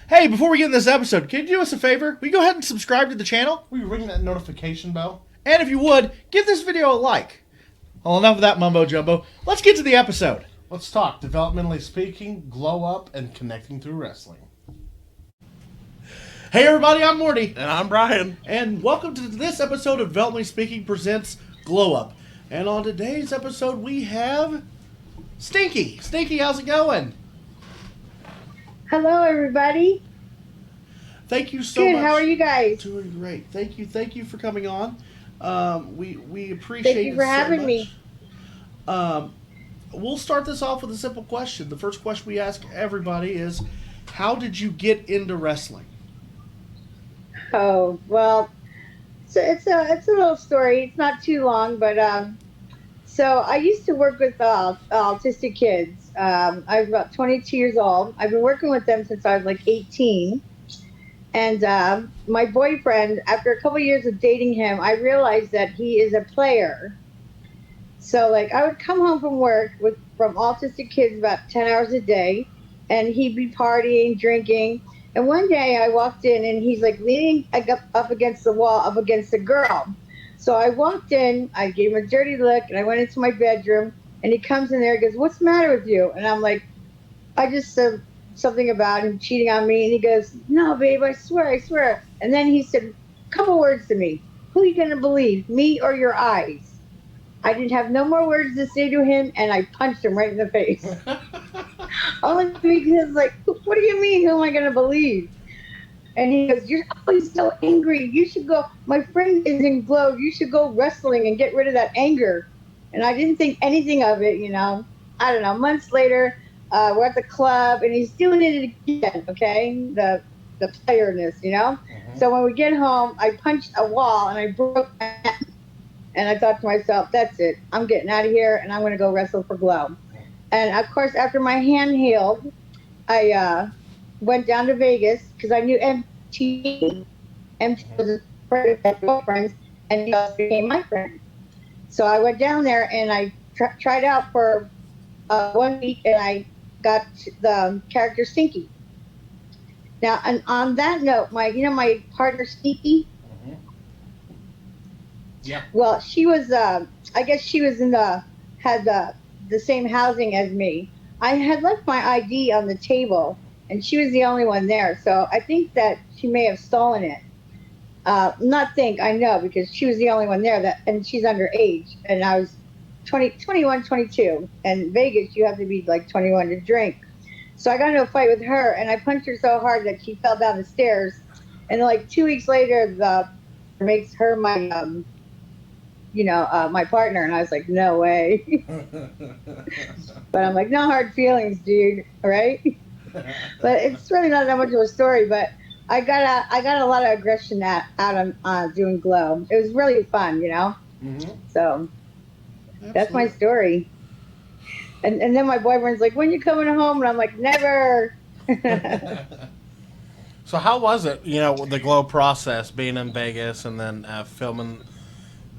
Hey, before we get in this episode, can you do us a favor? Will you go ahead and subscribe to the channel? Will you ring that notification bell? And if you would, give this video a like. Well, enough of that mumbo jumbo. Let's get to the episode. Let's talk developmentally speaking, glow up, and connecting through wrestling. Hey everybody, I'm Morty. And I'm Brian. And welcome to this episode of Developmentally Speaking presents Glow Up. And on today's episode we have Stinky. Stinky, how's it going? Hello, everybody. Thank you so much. much. Good. How are you guys? Doing great. Thank you for coming on. We appreciate it. Thank you for having me. We'll start this off with a simple question. The first question we ask everybody is, how did you get into wrestling? Oh, well, so it's a little story. It's not too long, but so I used to work with autistic kids. I was about 22 years old. I've been working with them since I was like 18. And my boyfriend, after a couple years of dating him, I realized that he is a player. So like I would come home from work from autistic kids about 10 hours a day, and he'd be partying, drinking. And one day I walked in and he's like leaning up against the wall, up against a girl. So I walked in, I gave him a dirty look, and I went into my bedroom, and he comes in there and goes, "What's the matter with you?" And I'm like, I just said something about him cheating on me. And he goes, "No, babe, I swear. And then he said a couple words to me. "Who are you going to believe, me or your eyes?" I didn't have no more words to say to him, and I punched him right in the face. Only because, like, what do you mean, who am I going to believe? And he goes, "You're always so angry. You should go, my friend is in Glow. You should go wrestling and get rid of that anger." And I didn't think anything of it, you know. I don't know, months later, we're at the club, and he's doing it again, okay? The playerness, you know? Mm-hmm. So when we get home, I punched a wall, and I broke my hand. And I thought to myself, that's it. I'm getting out of here, and I'm going to go wrestle for Glow. And, of course, after my hand healed, I went down to Vegas because I knew MT was a friend of my girlfriend's, and he also became my friend. So I went down there, and I tried out for 1 week, and I got the character Stinky. Now, and on that note, my partner Stinky. Yeah. Well, she was, I guess she was had the same housing as me. I had left my ID on the table, and she was the only one there. So I think that she may have stolen it. I know, because she was the only one there, and she's underage. And I was 21, 22. And in Vegas, you have to be like 21 to drink. So I got into a fight with her, and I punched her so hard that she fell down the stairs. And like 2 weeks later, makes her my my partner, and I was like, no way. But I'm like, no hard feelings, dude, right? But it's really not that much of a story, but I got a lot of aggression out on doing Glow. It was really fun, you know? Mm-hmm. So absolutely. That's my story. And then my boyfriend's like, "When you coming home?" And I'm like, "Never." So how was it, the Glow process, being in Vegas and then filming?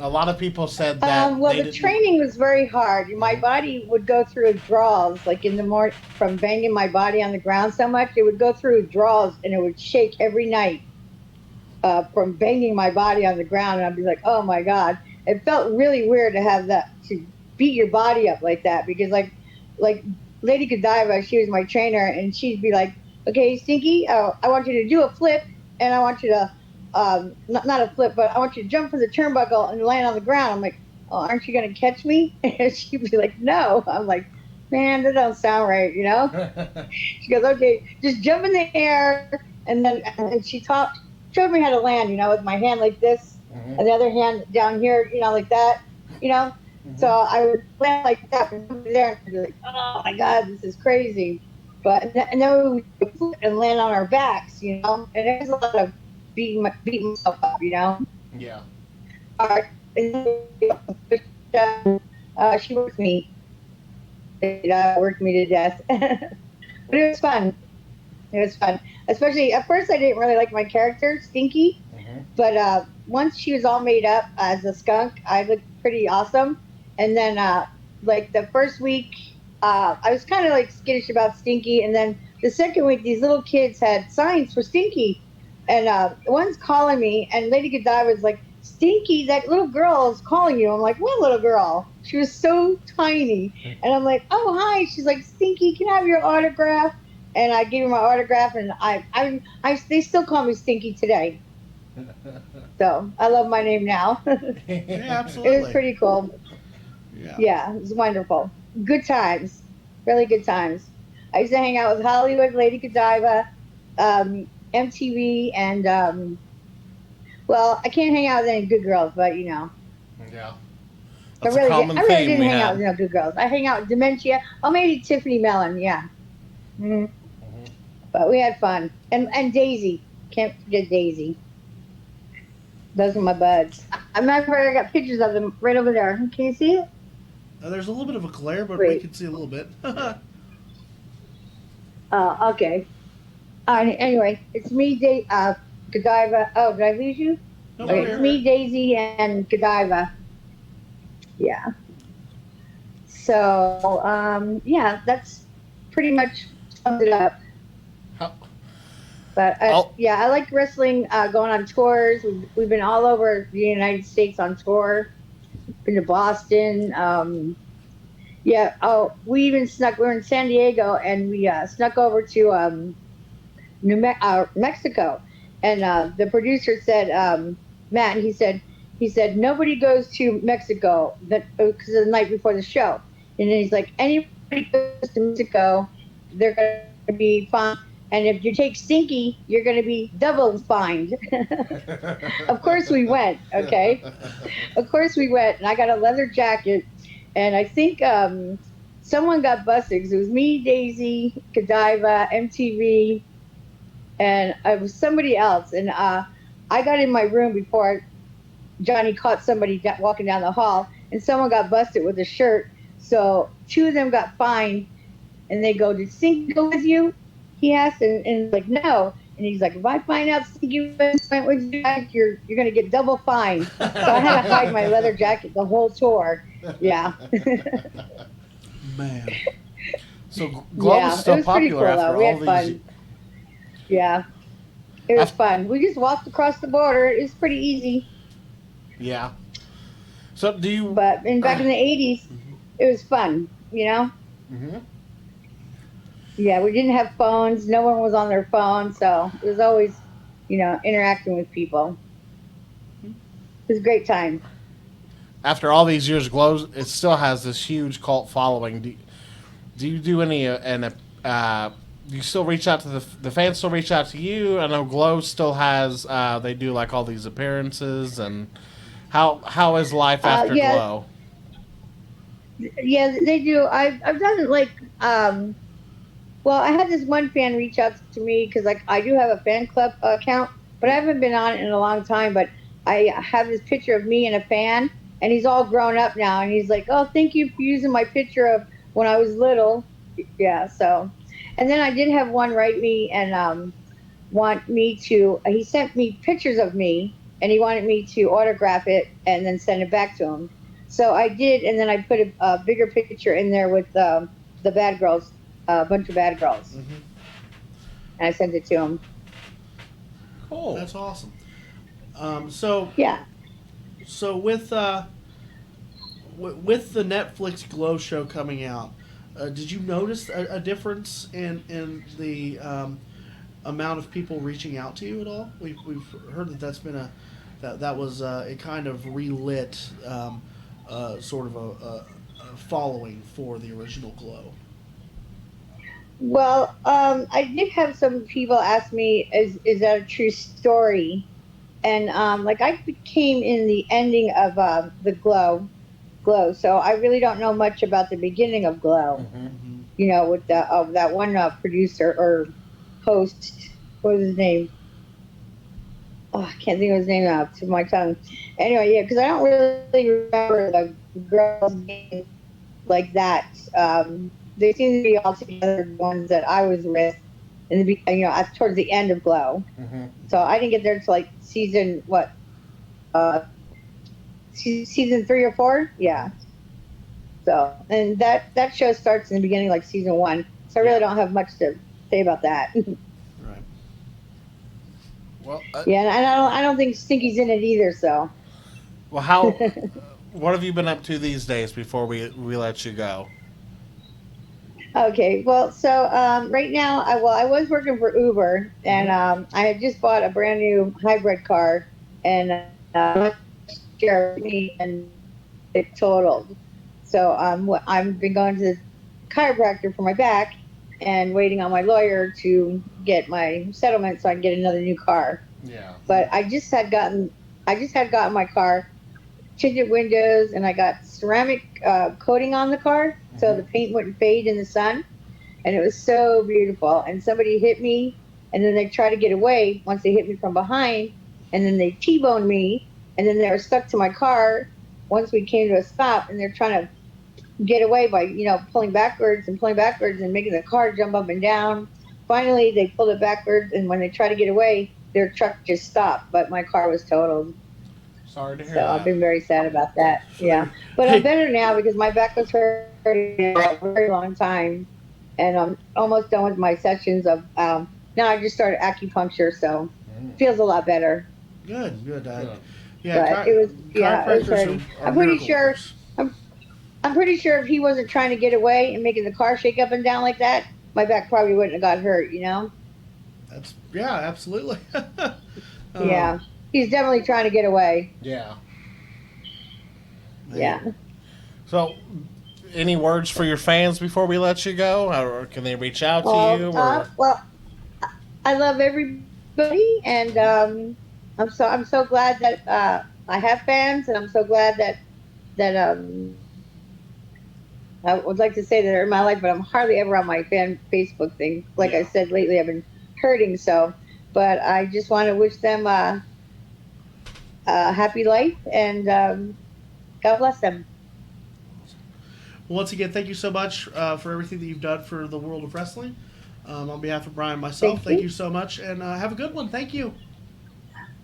A lot of people said that. The training was very hard. My body would go through withdrawals, like in the morning, from banging my body on the ground so much. It would go through withdrawals, and it would shake every night from banging my body on the ground. And I'd be like, "Oh my God!" It felt really weird to have that, to beat your body up like that, because like Lady Godiva, she was my trainer, and she'd be like, "Okay, Stinky, I want you to do a flip, and I want you to." Not a flip, but I want you to jump from the turnbuckle and land on the ground. I'm like, "Oh, aren't you going to catch me?" And she'd be like, "No." I'm like, "Man, that don't sound right, you know?" She goes, "Okay, just jump in the air." And she showed me how to land, with my hand like this, mm-hmm. and the other hand down here, like that, Mm-hmm. So I would land like that and jump there and be like, "Oh my God, this is crazy." And then we would flip and land on our backs, and there's a lot of beating myself up, Yeah. She worked me. It worked me to death. But it was fun. Especially, at first I didn't really like my character, Stinky. Mm-hmm. But once she was all made up as a skunk, I looked pretty awesome. And then, like the first week, I was kind of like skittish about Stinky. And then the second week, these little kids had signs for Stinky, and one's calling me, and Lady Godiva was like, "Stinky, that little girl is calling you." I'm like, "What little girl?" She was so tiny, and I'm like, "Oh, hi." She's like, "Stinky, can I have your autograph?" And I gave her my autograph, and they still call me Stinky today. So I love my name now. Yeah, It was absolutely. pretty cool. Yeah. Yeah, it was wonderful. Good times, really good times. I used to hang out with Hollywood, Lady Godiva, MTV, and well, I can't hang out with any good girls, but Yeah. I That's a really did. common I really theme didn't we hang out had. with no good girls. I hang out with Dementia. Oh, maybe Tiffany Mellon. Yeah, hmm but we had fun. And Daisy, can't forget Daisy. Those are my buds. I'm not sure I got pictures of them right over there. Can you see it? There's a little bit of a glare, but we Wait. can see a little bit. Okay. Anyway, it's me, Godiva. Oh, did I lose you? Nope, Okay, we're No, it's you're here. me, here. Daisy, and Godiva. Yeah. So, yeah, that's pretty much sums it up. How, But I'll, yeah, I like wrestling. Going on tours. We've been all over the United States on tour. Been to Boston. Yeah. Oh, we even snuck. We were in San Diego, and we snuck over to Mexico, and the producer said, Matt, he said nobody goes to Mexico because of the night before the show, and then he's like, anybody goes to Mexico, they're going to be fined, and if you take Stinky, you're going to be double fined. Of course we went, okay. Of course we went, and I got a leather jacket, and I think someone got busted because it was me, Daisy, Godiva, MTV, and it was somebody else. And I got in my room before Johnny caught somebody walking down the hall, and someone got busted with a shirt. So two of them got fined, and they go, "Did Stinky go with you?" He asked, and like, "No." And he's like, "If I find out Stinky went with you guys, you're gonna get double fined." So I had to hide my leather jacket the whole tour. Yeah, Man. Glow is yeah, it still was pretty popular cool after though. We all had these. fun. Yeah, it was After, fun. We just walked across the border. It was pretty easy. yeah. So do you? But back in the 80s, it was fun. Mhm. Yeah, we didn't have phones. No one was on their phone. So it was always, interacting with people. It was a great time. After all these years, Glow it still has this huge cult following. Do you do any do you still reach out to the fans? Still reach out to you? I know Glow still has. They do like all these appearances, and how is life after Yeah, Glow? yeah, they do. I've done it like, well, I had this one fan reach out to me because like I do have a fan club account, but I haven't been on it in a long time. But I have this picture of me and a fan, and he's all grown up now, and he's like, "Oh, thank you for using my picture of when I was little." Yeah, so, and then I did have one write me and want me to. He sent me pictures of me, and he wanted me to autograph it and then send it back to him. So I did, and then I put a bigger picture in there with the bad girls, a bunch of bad girls, Hmm. and I sent it to him. Cool. That's awesome. So Yeah. so with the Netflix Glow show coming out, did you notice a difference in the amount of people reaching out to you at all? We've heard that that's been that was it kind of relit sort of a following for the original Glow. Well, I did have some people ask me, "Is that a true story?" And like I became in the ending of the Glow, so I really don't know much about the beginning of Glow. Hmm. Hmm. With that one producer or host. What was his name? Oh, I can't think of his name now. To my tongue. Anyway, yeah, because I don't really remember the girls being like that. They seem to be all together. The ones that I was with in towards the end of Glow. Hmm. So I didn't get there to like season what uh season 3 or 4. Yeah. Hmm. So and that show starts in the beginning like season 1. So I really Yeah. don't have much to say about that. Right. Well, Yeah, and I don't think Stinky's in it either. So. well, how? What have you been up to these days before we let you go? Okay, well, so right now, I was working for Uber, and Hmm. I had just bought a brand new hybrid car, and share me and it totaled. So I've been going to the chiropractor for my back, and waiting on my lawyer to get my settlement so I can get another new car. Yeah. But I just had gotten my car tinted windows, and I got ceramic coating on the car so Hmm. the paint wouldn't fade in the sun, and it was so beautiful. And somebody hit me, and then they tried to get away once they hit me from behind, and then they T-boned me, and then they were stuck to my car once we came to a stop, and they're trying to get away by pulling backwards and making the car jump up and down. Finally, they pulled it backwards, and when they tried to get away, their truck just stopped, but my car was totaled. Sorry to hear So I've that. been very sad about that. Yeah, Sorry. but I'm Hey, better now because my back was hurting for a very long time, and I'm almost done with my sessions of. Now I just started acupuncture, so Mm. feels a lot better. good, good. Good. Yeah, But it was chiropractors hurting. are miracle workers. I'm, I'm pretty sure if he wasn't trying to get away and making the car shake up and down like that, my back probably wouldn't have got hurt. You know? That's yeah, absolutely. Yeah, he's definitely trying to get away. Yeah. Yeah. So, any words for your fans before we let you go, or can they reach out to you? Or Well, I love everybody, and I'm so glad that I have fans, and I'm so glad that I would like to say that they're in my life, but I'm hardly ever on my fan Facebook thing. Like I yeah. said lately, I've been hurting so, but I just want to wish them a happy life, and God bless them. Once again, thank you so much for everything that you've done for the world of wrestling. On behalf of Brian and myself, Thank thank you you. so much, and have a good one. Thank you.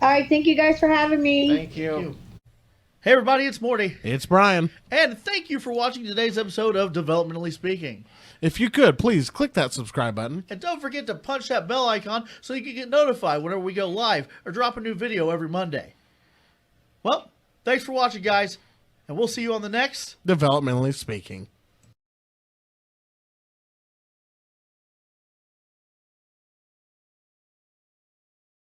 All right, thank you guys for having me. Thank Thank you. you. Hey, everybody, it's Morty, It's Brian. and thank you for watching today's episode of Developmentally Speaking. If you could, please click that subscribe button. And don't forget to punch that bell icon so you can get notified whenever we go live or drop a new video every Monday. Well, thanks for watching, guys, and we'll see you on the next Developmentally speaking.